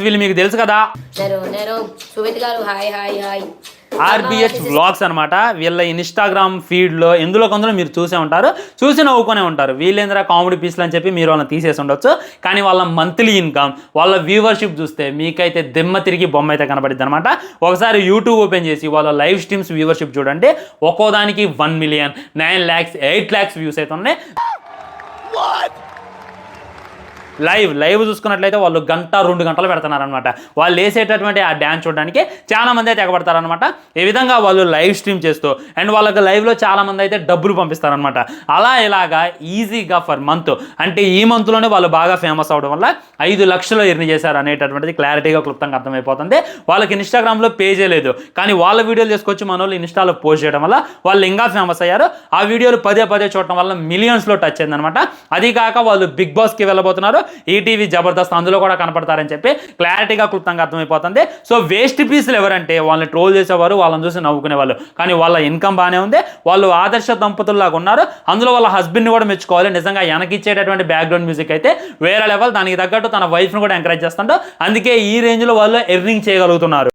వీళ్ళు మీకు తెలుసు కదా సుమిత్ గారు హాయ్ హాయ్ హాయ్ ఆర్బిహెచ్ వ్లాగ్స్ అనమాట. వీళ్ళ ఇన్స్టాగ్రామ్ ఫీడ్లో ఎందులో కొందరు మీరు చూసే ఉంటారు, చూసి నవ్వుకునే ఉంటారు. వీళ్ళేంద్ర కామెడీ పీస్లు అని చెప్పి మీరు వాళ్ళని తీసేసి ఉండొచ్చు. కానీ వాళ్ళ మంత్లీ ఇన్కమ్, వాళ్ళ వ్యూవర్షిప్ చూస్తే మీకైతే దిమ్మ తిరిగి బొమ్మ అయితే కనబడిద్ది అనమాట. ఒకసారి యూట్యూబ్ ఓపెన్ చేసి వాళ్ళ లైవ్ స్ట్రీమ్స్ వ్యూవర్షిప్ చూడండి. ఒక్కో దానికి 1 మిలియన్, 9 lakhs, 8 lakhs వ్యూస్ అయితే ఉన్నాయి. లైవ్ చూసుకున్నట్లయితే వాళ్ళు 1-2 గంటలు పెడుతున్నారనమాట. వాళ్ళు వేసేటటువంటి ఆ డ్యాన్స్ చూడడానికి చాలా మంది అయితే ఎగబడతారనమాట. ఈ విధంగా వాళ్ళు లైవ్ స్ట్రీమ్ చేస్తూ అండ్ వాళ్ళకి లైవ్లో చాలా మంది అయితే డబ్బులు పంపిస్తారనమాట. ఇలాగా ఈజీగా ఫర్ మంత్, అంటే ఈ మంత్లోనే వాళ్ళు బాగా ఫేమస్ అవడం వల్ల 5 లక్షలు ఎర్న్ చేశారు అనేటటువంటిది క్లారిటీగా క్లుప్తంగా అర్థమైపోతుంది. వాళ్ళకి ఇన్స్టాగ్రామ్లో పేజే లేదు, కానీ వాళ్ళ వీడియోలు తీసుకొచ్చి మన వాళ్ళు ఇన్స్టాలో పోస్ట్ చేయడం వల్ల వాళ్ళు ఇంకా ఫేమస్ అయ్యారు. ఆ వీడియోలు పదే చూడటం వల్ల మిలియన్స్లో టచ్ అయిందనమాట. అది కాక వాళ్ళు బిగ్ బాస్కి వెళ్ళబోతున్నారు. ఈటీవీ జబర్దస్త్ అందులో కూడా కనపడతారని చెప్పి క్లారిటీగా క్లుప్తంగా అర్థమైపోతుంది. సో వేస్ట్ పీసులు ఎవరంటే వాళ్ళని ట్రోల్ చేసేవారు, వాళ్ళని చూసి నవ్వుకునేవాళ్ళు. కానీ వాళ్ళ ఇన్కమ్ బాగానే ఉంది, వాళ్ళు ఆదర్శ దంపతుల్లాగా ఉన్నారు. అందులో వాళ్ళ హస్బెండ్ని కూడా మెచ్చుకోవాలి. నిజంగా వెనకిచ్చేటటువంటి బ్యాక్గ్రౌండ్ మ్యూజిక్ అయితే వేరే లెవెల్. దానికి తగ్గట్టు తన వైఫ్ని కూడా ఎంకరేజ్ చేస్తుంటారు. అందుకే ఈ రేంజ్లో వాళ్ళు ఎర్నింగ్ చేయగలుగుతున్నారు.